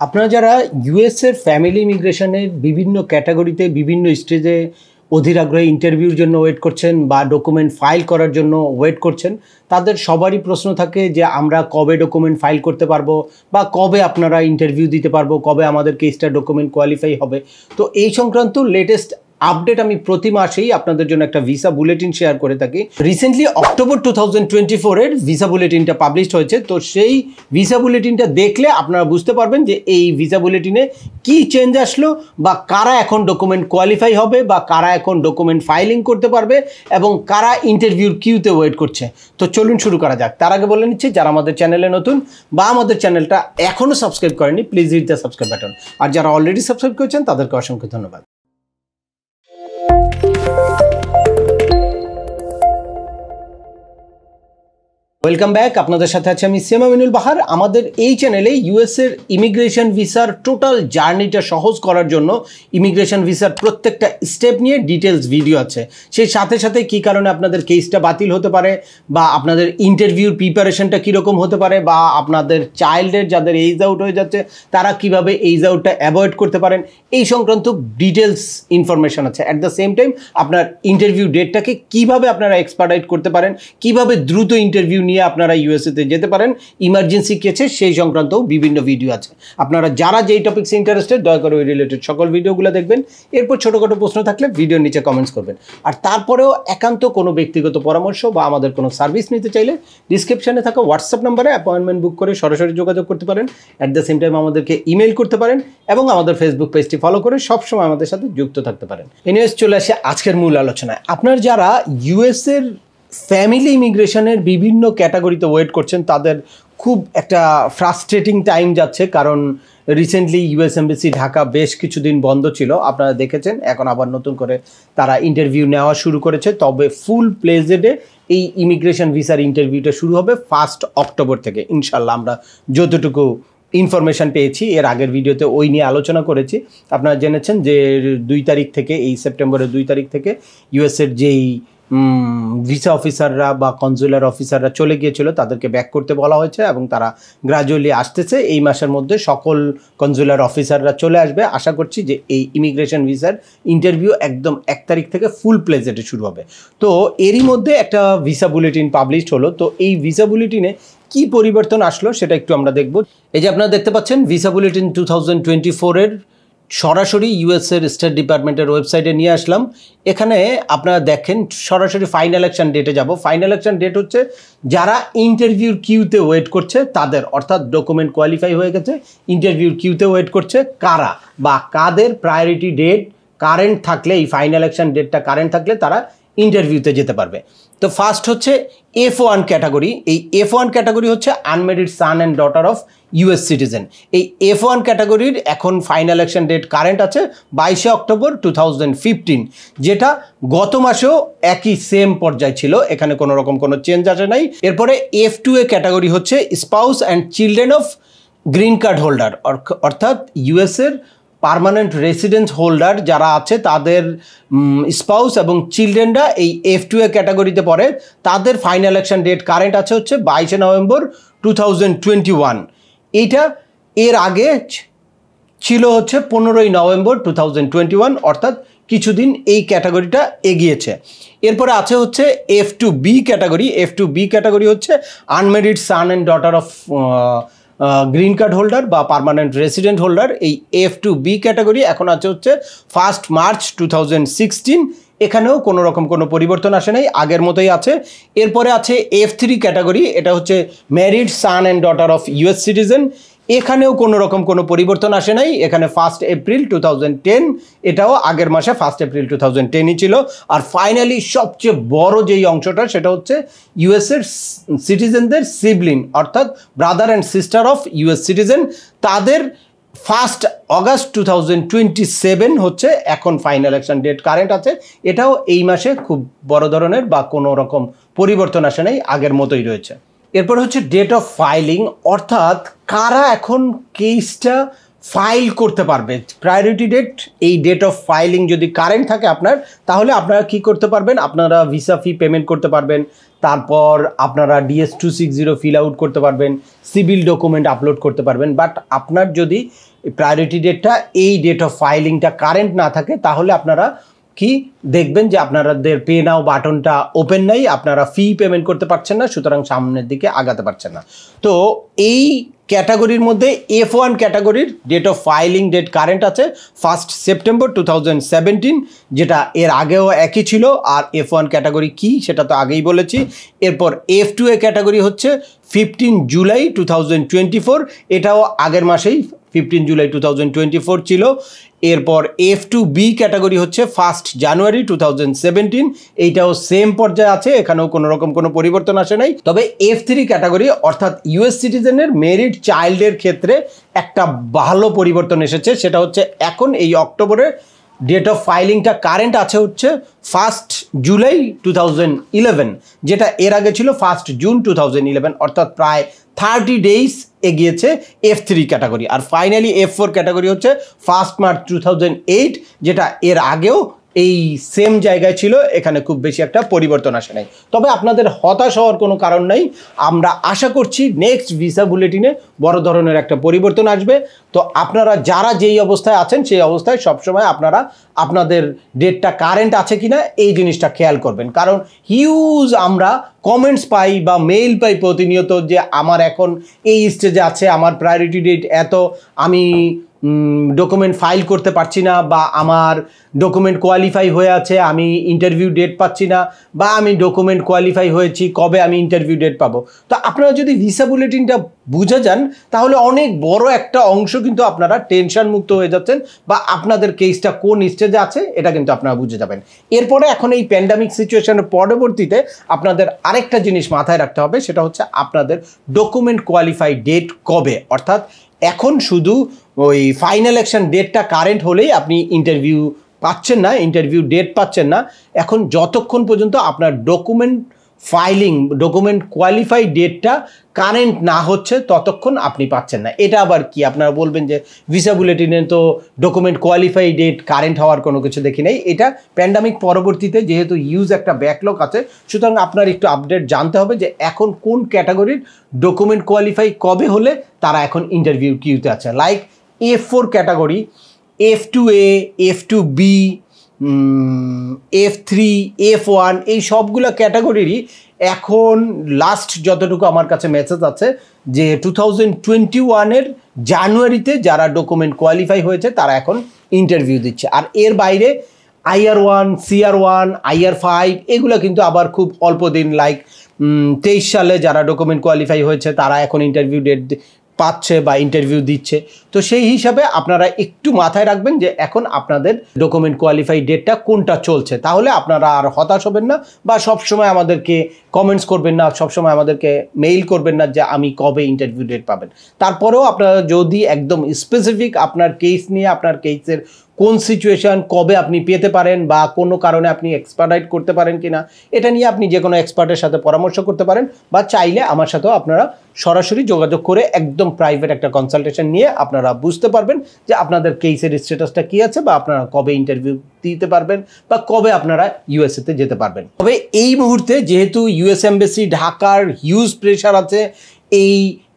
আপনারা যারা ইউএস এর ফ্যামিলি ইমিগ্রেশনের বিভিন্ন ক্যাটাগরিতে বিভিন্ন স্টেজে অধীর আগ্রহে ইন্টারভিউর জন্য ওয়েট করছেন বা ডকুমেন্ট ফাইল করার জন্য ওয়েট করছেন, তাদের সবারই প্রশ্ন থাকে যে আমরা কবে ডকুমেন্ট ফাইল করতে পারবো বা কবে আপনারা ইন্টারভিউ দিতে পারবো, কবে আমাদের কেসটা ডকুমেন্ট কোয়ালিফাই হবে। তো এই সংক্রান্ত লেটেস্ট আপডেট আমি প্রতি মাসেই আপনাদের জন্য একটা ভিসা বুলেটিন শেয়ার করে থাকি। রিসেন্টলি অক্টোবর 2024 এর ভিসা বুলেটিনটা পাবলিশ হয়েছে। তো সেই ভিসা বুলেটিনটা দেখলে আপনারা বুঝতে পারবেন যে এই ভিসা বুলেটিনে কি চেঞ্জ আসলো বা কারা এখন ডকুমেন্ট কোয়ালিফাই হবে বা কারা এখন ডকুমেন্ট ফাইলিং করতে পারবে এবং কারা ইন্টারভিউর কিউতে ওয়েট করছে। তো চলুন শুরু করা যাক। তার আগে বলে নিচ্ছি, যারা আমাদের চ্যানেলে নতুন বা আমাদের চ্যানেলটা এখনও সাবস্ক্রাইব করেনি, please hit the subscribe button. আর যারা অলরেডি সাবস্ক্রাইব করেছেন তাদেরকে অসংখ্য ধন্যবাদ। Welcome back. আপনাদের সাথে আছে আমি সিএম আমিনুল বাহার। আমাদের এই চ্যানেলে ইউএস এর ইমিগ্রেশন ভিসার টোটাল জার্নিটা সহজ করার জন্য ইমিগ্রেশন ভিসার প্রত্যেকটা স্টেপ নিয়ে ডিটেলস ভিডিও আছে। সেই সাথে সাথে কী কারণে আপনাদের কেসটা বাতিল হতে পারে বা আপনাদের ইন্টারভিউর প্রিপারেশনটা কীরকম হতে পারে বা আপনাদের চাইল্ডের যাদের এইজ আউট হয়ে যাচ্ছে তারা কিভাবে এইজ আউটটা অ্যাভয়েড করতে পারেন, এই সংক্রান্ত ডিটেলস ইনফরমেশন আছে। অ্যাট দ্য সেম টাইম আপনার ইন্টারভিউ ডেটটাকে কিভাবে আপনারা এক্সপার্টাইট করতে পারেন, কিভাবে দ্রুত ইন্টারভিউ নিয়ে আপনারা ইউএসএতে যেতে পারেন, ইমার্জেন্সি কেসে সেই সংক্রান্তও বিভিন্ন ভিডিও আছে। আপনারা যারা যেই টপিক্সে ইন্টারেস্টেড দয়া করে ওই রিলেটেড সকল ভিডিওগুলো দেখবেন। এরপর ছোটোখাটো প্রশ্ন থাকলে ভিডিওর নিচে কমেন্টস করবেন। আর তারপরেও একান্ত কোনো ব্যক্তিগত পরামর্শ বা আমাদের কোনো সার্ভিস নিতে চাইলে ডিসক্রিপশানে থাকা হোয়াটসঅ্যাপ নাম্বারে অ্যাপয়েন্টমেন্ট বুক করে সরাসরি যোগাযোগ করতে পারেন। অ্যাট দ্য সেম টাইম আমাদেরকে ইমেল করতে পারেন এবং আমাদের ফেসবুক পেজটি ফলো করে সবসময় আমাদের সাথে যুক্ত থাকতে পারেন। এনিওয়েজ, চলে আসে আজকের মূল আলোচনায়। আপনার যারা ইউএসএর ফ্যামিলি ইমিগ্রেশনের বিভিন্ন ক্যাটাগরিতে ওয়েট করছেন তাদের খুব একটা ফ্রাস্ট্রেটিং টাইম যাচ্ছে, কারণ রিসেন্টলি ইউএস এমবাসি ঢাকা বেশ কিছুদিন বন্ধ ছিল, আপনারা দেখেছেন। এখন আবার নতুন করে তারা ইন্টারভিউ নেওয়া শুরু করেছে। তবে ফুল প্লেজেডে এই ইমিগ্রেশন ভিসার ইন্টারভিউটা শুরু হবে 1 অক্টোবর থেকে ইনশাল্লাহ। আমরা যতটুকু ইনফরমেশান পেয়েছি, এর আগের ভিডিওতে ওই নিয়ে আলোচনা করেছি। আপনারা জেনেছেন যে 2 তারিখ থেকে, এই সেপ্টেম্বরের 2 তারিখ থেকে ইউএসের যেই ভিসা অফিসাররা বা কনজুলার অফিসাররা চলে গিয়েছিল তাদেরকে ব্যাক করতে বলা হয়েছে এবং তারা গ্রাজুয়ালি আসতেছে। এই মাসের মধ্যে সকল কনজুলার অফিসাররা চলে আসবে। আশা করছি যে এই ইমিগ্রেশন ভিসার ইন্টারভিউ একদম 1 তারিখ থেকে ফুল প্লেজেডে শুরু হবে। তো এরই মধ্যে একটা ভিসা বুলেটিন পাবলিশ হলো। তো এই ভিসা বুলেটিনে কি পরিবর্তন আসলো সেটা একটু আমরা দেখব। এই যে আপনারা দেখতে পাচ্ছেন ভিসা বুলেটিন 2024-এর সরাসরি ইউএসের স্টেট ডিপার্টমেন্টের ওয়েবসাইটে নিয়ে আসলাম। এখানে আপনারা দেখেন সরাসরি ফাইনাল অ্যাকশন ডেটে যাব। ফাইনাল অ্যাকশন ডেট হচ্ছে যারা ইন্টারভিউর কিউতে ওয়েট করছে তাদের, অর্থাৎ ডকুমেন্ট কোয়ালিফাই হয়ে গেছে, ইন্টারভিউর কিউতে ওয়েট করছে কারা বা কাদের প্রায়োরিটি ডেট কারেন্ট থাকলে, এই ফাইনাল অ্যাকশন ডেটটা কারেন্ট থাকলে তারা ইন্টারভিউতে যেতে পারবে। তো ফার্স্ট হচ্ছে F1 ক্যাটাগরি। এই F1 ক্যাটাগরি হচ্ছে unmarried son and daughter of US citizen. এই F1 ক্যাটাগরির এখন ফাইনাল অ্যাকশন ডেট কারেন্ট আছে 22 অক্টোবর 2015, যেটা গত মাসেও একই সেম পর্যায়ে ছিল, এখানে কোনো রকম কোনো চেঞ্জ আসে নাই। এরপরে F2A ক্যাটাগরি হচ্ছে spouse and children of green card holder, অর্থাৎ ইউএসের পার্মানেন্ট রেসিডেন্স হোল্ডার যারা আছে তাদের স্পাউস এবং চিলড্রেনরা এই F2A ক্যাটাগরিতে পড়ে। তাদের ফাইনাল অ্যাকশন ডেট কারেন্ট আছে হচ্ছে 22 নভেম্বর 2021। এইটা এর আগে ছিল হচ্ছে 15 নভেম্বর 2021, অর্থাৎ কিছুদিন এই ক্যাটাগরিটা এগিয়েছে। এরপরে আছে হচ্ছে F2B ক্যাটাগরি। F2B ক্যাটাগরি হচ্ছে unmarried son and daughter of green card holder বা পার্মানেন্ট রেসিডেন্ট হোল্ডার। এই F2B ক্যাটাগরি এখন আছে হচ্ছে 1 মার্চ 2016। এখানেও কোনো রকম কোনো পরিবর্তন আসে নাই, আগের মতোই আছে। এরপরে আছে F3 ক্যাটাগরি। এটা হচ্ছে married son and daughter of US citizen. এখানেও কোনো রকম কোনো পরিবর্তন আসে নাই। এখানে 1 এপ্রিল 2010, এটাও আগের মাসে 1 এপ্রিল 2010ই ছিল। আর ফাইনালি সবচেয়ে বড় যেই অংশটা সেটা হচ্ছে ইউএসের সিটিজেনদের সিবলিং, অর্থাৎ brother and sister of US citizen, তাদের 1 অগাস্ট 2027 হচ্ছে এখন ফাইনাল অ্যাকশন ডেট কারেন্ট আছে। এটাও এই মাসে খুব বড় ধরনের বা কোনো রকম পরিবর্তন আসে নাই, আগের মতোই রয়েছে। এরপর হচ্ছে ডেট অফ ফাইলিং, অর্থাৎ কারা এখন কেসটা ফাইল করতে পারবে। প্রায়োরিটি ডেট, এই ডেট অফ ফাইলিং যদি কারেন্ট থাকে আপনার, তাহলে আপনারা কি করতে পারবেন, আপনারা ভিসা ফি পেমেন্ট করতে পারবেন, তারপর আপনারা DS-260 ফিল আউট করতে পারবেন, সিভিল ডকুমেন্ট আপলোড করতে পারবেন। বাট আপনার যদি প্রায়োরিটি ডেটটা, এই ডেট অফ ফাইলিংটা কারেন্ট না থাকে, তাহলে আপনারা কি দেখবেন যে আপনাদের পে নাও বাটনটা ওপেন নাই, আপনারা ফি পেমেন্ট করতে পারছেন না, সুতরাং সামনের দিকে আগাতে পারছেন না। তো এই ক্যাটাগরির মধ্যে F1 ক্যাটাগরির date of filing date current আছে 1 সেপ্টেম্বর 2017, যেটা এর আগেও একই ছিল। আর F1 ক্যাটাগরি কি সেটা তো আগেই বলেছি। এরপর F2A ক্যাটাগরি হচ্ছে 15 জুলাই 2024, এটাও আগের মাসেই 15 জুলাই 2024 ছিল। এরপর F2B ক্যাটাগরি হচ্ছে 1 জানুয়ারি 2017, এইটাও সেম পর্যায়ে আছে, এখানেও কোনো রকম কোনো পরিবর্তন আসে নাই। তবে F3 ক্যাটাগরি অর্থাৎ US সিটিজেনের মেরিড চাইল্ডের ক্ষেত্রে একটা ভালো পরিবর্তন এসেছে, সেটা হচ্ছে এখন এই অক্টোবরে ডেট অফ ফাইলিংটা কারেন্ট আছে হচ্ছে 1 জুলাই 2011, যেটা এর আগে ছিল 1 জুন 2011, অর্থাৎ প্রায় 30 ডেজ এগিয়েছে F3 ক্যাটাগরি। আর ফাইনালি F4 ক্যাটাগরি হচ্ছে 1 মার্চ 2008, যেটা এর আগেও এই সেম জায়গায় ছিল, এখানে খুব বেশি একটা পরিবর্তন আসে নাই। তবে আপনাদের হতাশ হওয়ার কোনো কারণ নাই, আমরা আশা করছি নেক্সট ভিসা বুলেটিনে বড় ধরনের একটা পরিবর্তন আসবে। তো আপনারা যারা যেই অবস্থায় আছেন সেই অবস্থায় সবসময় আপনারা আপনাদের ডেটটা কারেন্ট আছে কিনা এই জিনিসটা খেয়াল করবেন, কারণ হিউজ আমরা কমেন্টস পাই বা মেইল পাই প্রতিনিয়ত যে আমার এখন এই স্টেজে আছে, আমার প্রায়োরিটি ডেট এত, আমি ডকুমেন্ট ফাইল করতে পারছি না, বা আমার ডকুমেন্ট কোয়ালিফাই হয়ে আছে, আমি ইন্টারভিউ ডেট পাচ্ছি না, বা আমি ডকুমেন্ট কোয়ালিফাই হয়েছি, কবে আমি ইন্টারভিউ ডেট পাবো। তো আপনারা যদি ভিসা বুলেটিনটা বুঝে যান, তাহলে অনেক বড় একটা অংশ কিন্তু আপনারা টেনশন মুক্ত হয়ে যাচ্ছেন, বা আপনাদের কেসটা কোন স্টেজে আছে এটা কিন্তু আপনারা বুঝে যাবেন। এরপরে এখন এই প্যান্ডামিক সিচুয়েশনের পরবর্তীতে আপনাদের আরেকটা জিনিস মাথায় রাখতে হবে, সেটা হচ্ছে আপনাদের ডকুমেন্ট কোয়ালিফাই ডেট কবে। অর্থাৎ এখন শুধু ওই ফাইনাল অ্যাকশন ডেটটা কারেন্ট হলেই আপনি ইন্টারভিউ পাচ্ছেন না, ইন্টারভিউ ডেট পাচ্ছেন না। এখন যতক্ষণ পর্যন্ত আপনার ডকুমেন্ট ফাইলিং, ডকুমেন্ট কোয়ালিফাই ডেটটা কারেন্ট না হচ্ছে ততক্ষণ আপনি পাচ্ছেন না। এটা আবার কি, আপনারা বলবেন যে ভিসা বুলেটিনে তো ডকুমেন্ট কোয়ালিফাই ডেট কারেন্ট হওয়ার কোনো কিছু দেখি নাই। এটা প্যান্ডামিক পরবর্তীতে যেহেতু ইউজ একটা ব্যাকলগ আছে, সুতরাং আপনার একটু আপডেট জানতে হবে যে এখন কোন ক্যাটাগরির ডকুমেন্ট কোয়ালিফাই কবে হলে তারা এখন ইন্টারভিউ কিউতে আছে। Like F4 category, F2A, F2B, F3, F1, এই সবগুলো ক্যাটাগরিরই এখন লাস্ট যতটুকু আমার কাছে মেসেজ আছে যে 2021-এর জানুয়ারিতে যারা ডকুমেন্ট কোয়ালিফাই হয়েছে তারা এখন ইন্টারভিউ দিচ্ছে। আর এর বাইরে IR1, CR1, IR5 এগুলো কিন্তু আবার খুব অল্প দিন, লাইক 23 সালে যারা ডকুমেন্ট কোয়ালিফাই হয়েছে তারা এখন ইন্টারভিউ ডেট পাচ্ছে বা ইন্টারভিউ দিচ্ছে। তো সেই হিসাবে আপনারা একটু মাথায় রাখবেন যে এখন আপনাদের ডকুমেন্ট কোয়ালিফাই ডেটটা কোনটা চলছে, তাহলে আপনারা আর হতাশ হবেন না, বা সবসময় আমাদেরকে কমেন্টস করবেন না, সবসময় আমাদেরকে মেইল করবেন না যে আমি কবে ইন্টারভিউ ডেট পাবেন। তারপরেও আপনারা যদি একদম স্পেসিফিক আপনার কেস নিয়ে, আপনার কেসের কোন সিচুয়েশান, কবে আপনি পেতে পারেন, বা কোনো কারণে আপনি এক্সপার্টাইট করতে পারেন কিনা, এটা নিয়ে আপনি যে কোনো এক্সপার্টের সাথে পরামর্শ করতে পারেন, বা চাইলে আমার সাথেও আপনারা সরাসরি যোগাযোগ করে একদম প্রাইভেট একটা কনসালটেশন নিয়ে আপনারা বুঝতে পারবেন যে আপনাদের কেসের স্ট্যাটাসটা কী আছে, বা আপনারা কবে ইন্টারভিউ দিতে পারবেন, বা কবে আপনারা ইউএসএতে যেতে পারবেন। তবে এই মুহূর্তে যেহেতু ইউএস এমবাসি ঢাকার হিউজ প্রেশার আছে এই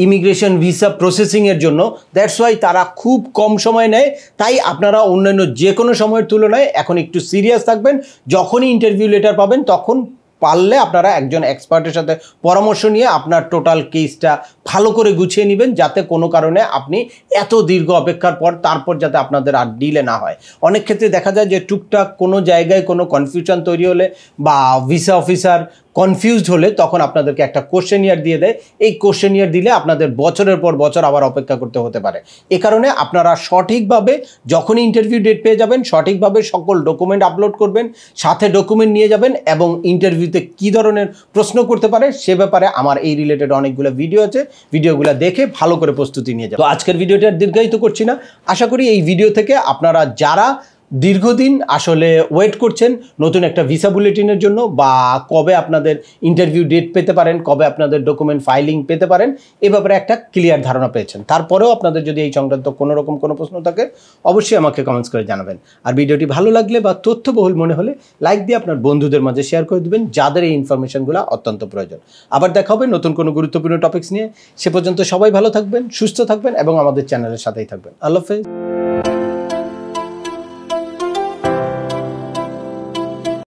ইমিগ্রেশন ভিসা প্রসেসিংয়ের জন্য, দ্যাটস ওয়াই তারা খুব কম সময় নেয়। তাই আপনারা অন্যান্য যে কোনো সময়ের তুলনায় এখন একটু সিরিয়াস থাকবেন। যখনই ইন্টারভিউ লেটার পাবেন তখন পারলে আপনারা একজন এক্সপার্টের সাথে পরামর্শ নিয়ে আপনার টোটাল কেসটা ভালো করে গুছিয়ে নেবেন, যাতে কোনো কারণে আপনি এত দীর্ঘ অপেক্ষার পর তারপর যাতে আপনাদের আর ডিলে না হয়। অনেক ক্ষেত্রে দেখা যায় যে টুকটাক কোনো জায়গায় কোনো কনফিউশন তৈরি হলে বা ভিসা অফিসার কনফিউজড হলে তখন আপনাদেরকে একটা কোশ্চেনিয়ার দিয়ে দেয়। এই কোশ্চেনিয়ার দিলে আপনাদের বছরের পর বছর আবার অপেক্ষা করতে হতে পারে। এ কারণে আপনারা সঠিকভাবে যখনই ইন্টারভিউ ডেট পেয়ে যাবেন সঠিকভাবে সকল ডকুমেন্ট আপলোড করবেন, সাথে ডকুমেন্ট নিয়ে যাবেন, এবং ইন্টারভিউতে কী ধরনের প্রশ্ন করতে পারে সে ব্যাপারে আমার এই রিলেটেড অনেকগুলো ভিডিও আছে, ভিডিওগুলো দেখে ভালো করে প্রস্তুতি নিয়ে যাবেন। তো আজকের ভিডিওটা দীর্ঘায়িত করছি না, আশা করি এই ভিডিও থেকে আপনারা যারা দীর্ঘদিন আসলে ওয়েট করছেন নতুন একটা ভিসা বুলেটিনের জন্য, বা কবে আপনাদের ইন্টারভিউ ডেট পেতে পারেন, কবে আপনাদের ডকুমেন্ট ফাইলিং পেতে পারেন, এ ব্যাপারে একটা ক্লিয়ার ধারণা পেয়েছেন। তারপরেও আপনাদের যদি এই সংক্রান্ত কোনো রকম কোনো প্রশ্ন থাকে অবশ্যই আমাকে কমেন্টস করে জানাবেন। আর ভিডিওটি ভালো লাগলে বা তথ্যবহুল মনে হলে লাইক দিয়ে আপনার বন্ধুদের মাঝে শেয়ার করে দেবেন যাদের এই ইনফরমেশনগুলো অত্যন্ত প্রয়োজন। আবার দেখা হবে নতুন কোনো গুরুত্বপূর্ণ টপিকস নিয়ে। সে পর্যন্ত সবাই ভালো থাকবেন, সুস্থ থাকবেন এবং আমাদের চ্যানেলের সাথেই থাকবেন। আল্লাহ হাফেজ।